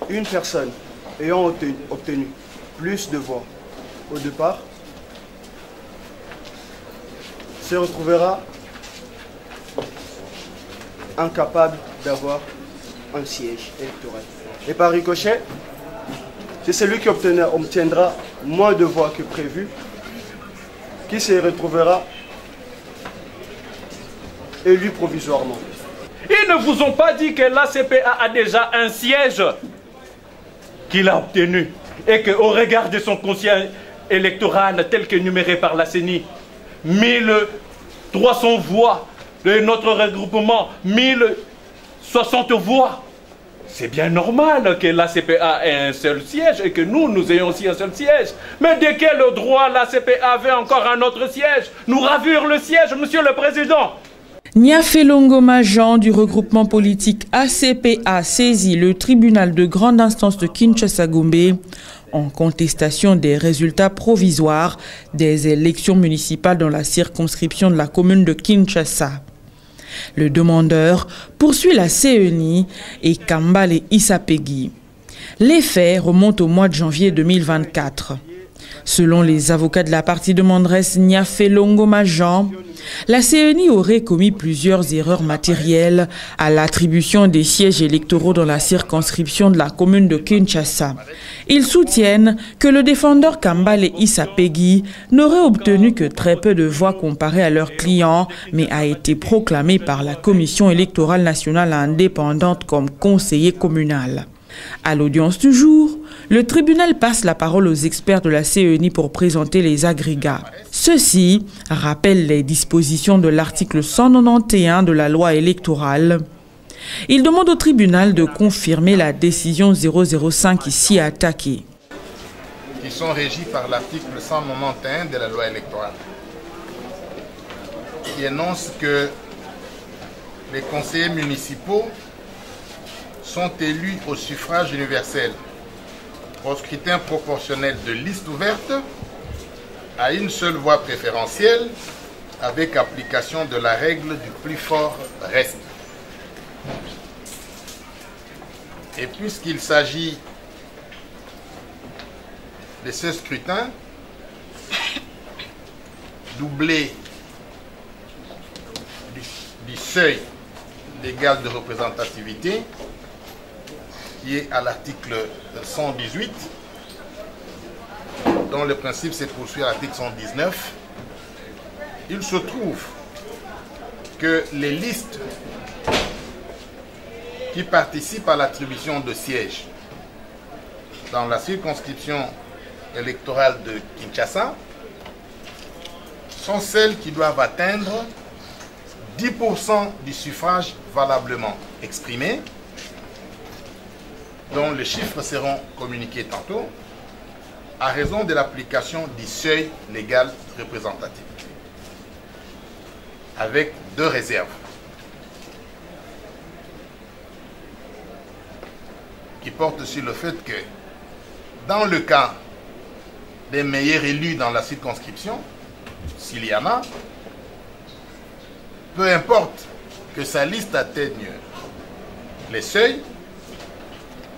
une personne ayant obtenu plus de voix au départ se retrouvera incapable d'avoir un siège électoral. Et par ricochet, c'est celui qui obtiendra moins de voix que prévu qui se retrouvera élu provisoirement. Ils ne vous ont pas dit que l'ACPA a déjà un siège qu'il a obtenu et qu'au regard de son conseil électoral tel que numéré par la CENI, 1300 voix de notre regroupement, 1060 voix. C'est bien normal que l'ACPA ait un seul siège et que nous ayons aussi un seul siège. Mais de quel droit l'ACPA avait encore un autre siège? Nous ravure le siège, Monsieur le Président. Niafelongo Majan du regroupement politique ACPA saisit le tribunal de grande instance de Kinshasa-Gombe en contestation des résultats provisoires des élections municipales dans la circonscription de la commune de Kinshasa. Le demandeur poursuit la CENI et Kambale Isapegui. Les faits remontent au mois de janvier 2024. Selon les avocats de la partie demanderesse Niafelongo Majan, la CENI aurait commis plusieurs erreurs matérielles à l'attribution des sièges électoraux dans la circonscription de la commune de Kinshasa. Ils soutiennent que le défendeur Kambale Isapegui n'aurait obtenu que très peu de voix comparées à leurs clients, mais a été proclamé par la Commission électorale nationale indépendante comme conseiller communal. À l'audience du jour, le tribunal passe la parole aux experts de la CENI pour présenter les agrégats. Ceux-ci rappellent les dispositions de l'article 191 de la loi électorale. Il demande au tribunal de confirmer la décision 005 ici attaquée. Qui sont régis par l'article 191 de la loi électorale, qui énonce que les conseillers municipaux sont élus au suffrage universel, au scrutin proportionnel de liste ouverte, à une seule voix préférentielle, avec application de la règle du plus fort reste. Et puisqu'il s'agit de ce scrutin, doublé du seuil légal de représentativité, qui est à l'article 118, dont le principe se poursuit à l'article 119, il se trouve que les listes qui participent à l'attribution de sièges dans la circonscription électorale de Kinshasa sont celles qui doivent atteindre 10% du suffrage valablement exprimé, dont les chiffres seront communiqués tantôt, à raison de l'application du seuil légal représentatif, avec deux réserves. Qui portent sur le fait que, dans le cas des meilleurs élus dans la circonscription, s'il y en a, peu importe que sa liste atteigne les seuils,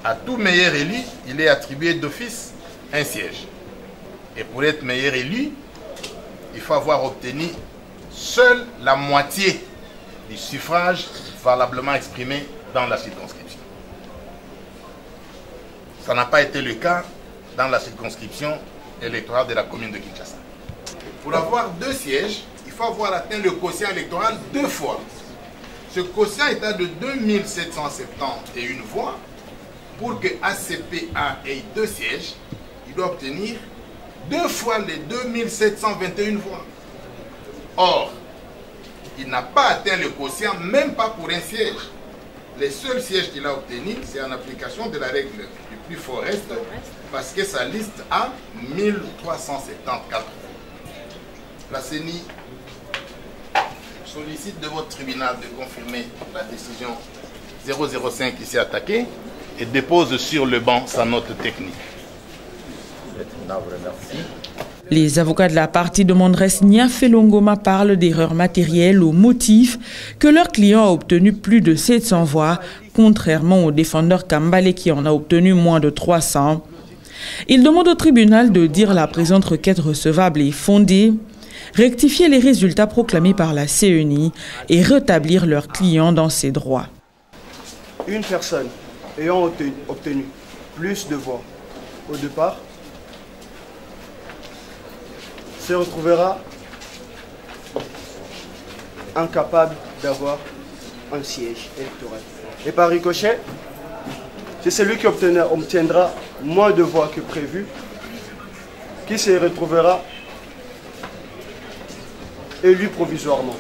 à tout meilleur élu, il est attribué d'office un siège. Et pour être meilleur élu, il faut avoir obtenu seule la moitié du suffrage valablement exprimé dans la circonscription. Ça n'a pas été le cas dans la circonscription électorale de la commune de Kinshasa. Pour avoir deux sièges, il faut avoir atteint le quotient électoral 2 fois. Ce quotient étant de 2771 voix. Pour que ACPA ait 2 sièges, il doit obtenir 2 fois les 2721 voix. Or, il n'a pas atteint le quotient, même pas pour un siège. Les seuls sièges qu'il a obtenus, c'est en application de la règle du plus fort reste, parce que sa liste a 1374. La CENI sollicite de votre tribunal de confirmer la décision 005 ici attaquée et dépose sur le banc sa note technique. Le tribunal vous remercie. Les avocats de la partie de Mondres Niafé Longoma parlent d'erreurs matérielles au motif que leur client a obtenu plus de 700 voix, contrairement au défendeur Kambale qui en a obtenu moins de 300. Ils demandent au tribunal de dire la présente requête recevable et fondée, rectifier les résultats proclamés par la CENI et rétablir leur client dans ses droits. Une personne ayant obtenu plus de voix au départ se retrouvera incapable d'avoir un siège électoral. Et par ricochet, c'est celui qui obtiendra moins de voix que prévu qui se retrouvera élu provisoirement.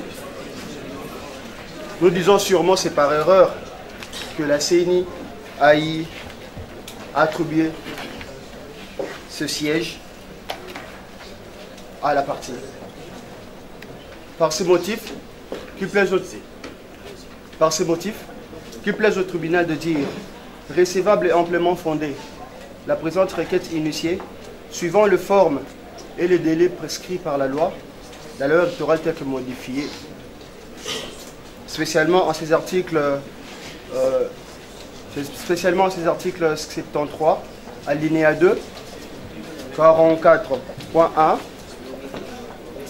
Nous disons sûrement c'est par erreur que la CENI a attribué ce siège à la partie. Par ces motifs, qu'il plaise au tribunal de dire recevable et amplement fondée la présente requête initiée, suivant les formes et les délais prescrits par la loi électorale telle que modifiée, spécialement en ces articles 73, alinéa 2, 44.1,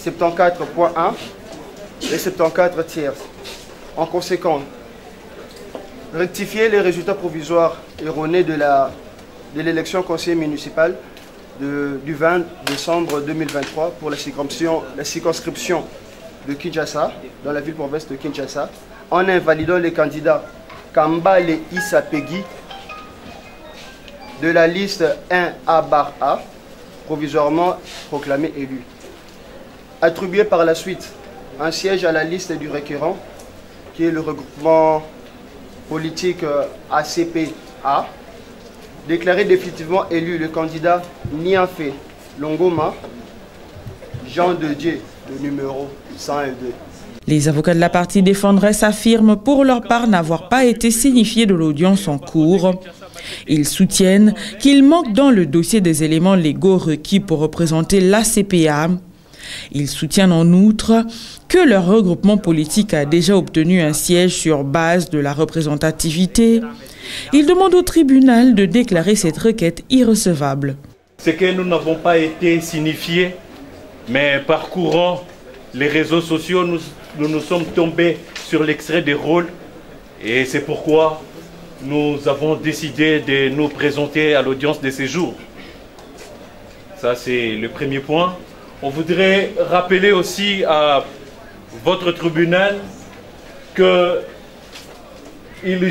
74.1 et 74 tiers. En conséquence, rectifier les résultats provisoires erronés de l'élection conseiller municipal du 20 décembre 2023 pour la circonscription de Kinshasa, dans la ville-province de Kinshasa, en invalidant les candidats Kambale Issa Peggy de la liste 1A/A, provisoirement proclamé élu. Attribuer par la suite un siège à la liste du requérant, qui est le regroupement politique ACPA, déclarer définitivement élu le candidat Niafé Longoma, Jean de Dieu, le numéro 102. Les avocats de la partie défendresse affirment pour leur part n'avoir pas été signifiés de l'audience en cours. Ils soutiennent qu'il manque dans le dossier des éléments légaux requis pour représenter l'ACPA. Ils soutiennent en outre que leur regroupement politique a déjà obtenu un siège sur base de la représentativité. Ils demandent au tribunal de déclarer cette requête irrecevable. C'est que nous n'avons pas été signifiés, mais parcourant les réseaux sociaux, nous sommes tombés sur l'extrait des rôles et c'est pourquoi nous avons décidé de nous présenter à l'audience de séjour. Ça, c'est le premier point. On voudrait rappeler aussi à votre tribunal qu'il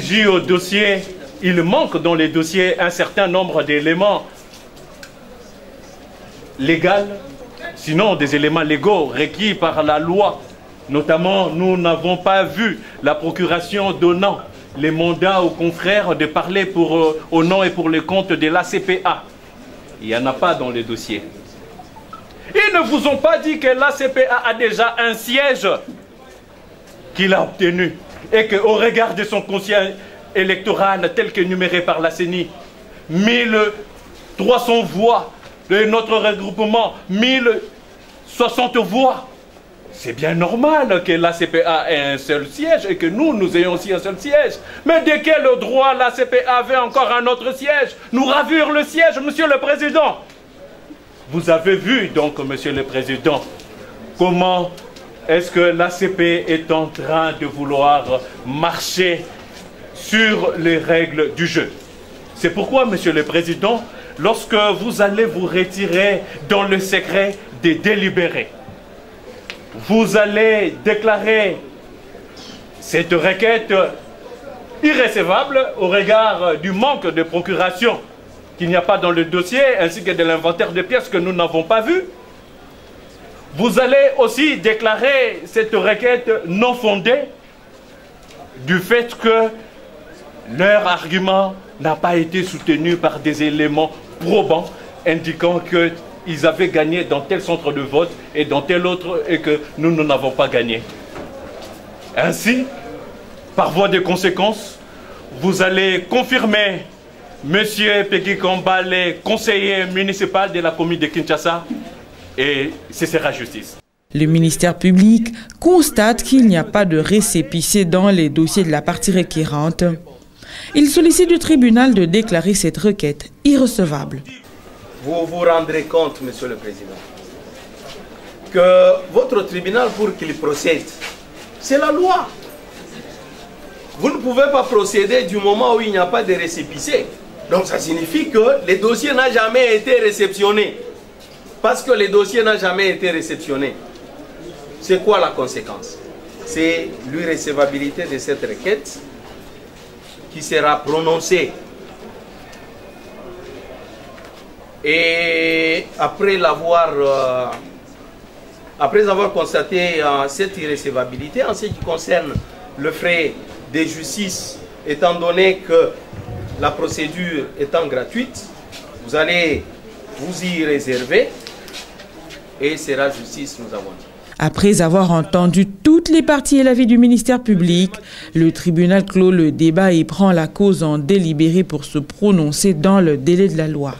gît au dossier, il manque dans les dossiers un certain nombre d'éléments légaux, sinon des éléments légaux requis par la loi. Notamment, nous n'avons pas vu la procuration donnant les mandats aux confrères de parler au nom et pour le compte de l'ACPA. Il n'y en a pas dans les dossiers. Ils ne vous ont pas dit que l'ACPA a déjà un siège qu'il a obtenu et qu'au regard de son conseil électoral tel que numéré par la CENI, 1300 voix, de notre regroupement, 1060 voix. C'est bien normal que l'ACPA ait un seul siège et que nous ayons aussi un seul siège. Mais de quel droit l'ACPA avait encore un autre siège? Nous ravir le siège, Monsieur le Président. Vous avez vu donc, Monsieur le Président, comment est-ce que l'ACP est en train de vouloir marcher sur les règles du jeu. C'est pourquoi, Monsieur le Président, lorsque vous allez vous retirer dans le secret des délibérés, vous allez déclarer cette requête irrecevable au regard du manque de procuration qu'il n'y a pas dans le dossier, ainsi que de l'inventaire de pièces que nous n'avons pas vu. Vous allez aussi déclarer cette requête non fondée du fait que leur argument n'a pas été soutenu par des éléments probants indiquant qu'ils avaient gagné dans tel centre de vote et dans tel autre et que nous n'avons pas gagné. Ainsi, par voie de conséquence, vous allez confirmer M. Peggy Kambale, conseiller municipal de la commune de Kinshasa, et ce sera justice. Le ministère public constate qu'il n'y a pas de récépissé dans les dossiers de la partie requérante. Il sollicite du tribunal de déclarer cette requête irrecevable. Vous vous rendrez compte, Monsieur le Président, que votre tribunal, pour qu'il procède, c'est la loi. Vous ne pouvez pas procéder du moment où il n'y a pas de récépissé. Donc ça signifie que le dossier n'a jamais été réceptionné. Parce que le dossier n'a jamais été réceptionné. C'est quoi la conséquence? C'est l'irrécevabilité de cette requête qui sera prononcée. Et après avoir constaté cette irrécevabilité, en ce qui concerne le frais de justice, étant donné que la procédure étant gratuite, vous allez vous y réserver et sera justice, nous avons dit. Après avoir entendu toutes les parties et l'avis du ministère public, le tribunal clôt le débat et prend la cause en délibéré pour se prononcer dans le délai de la loi.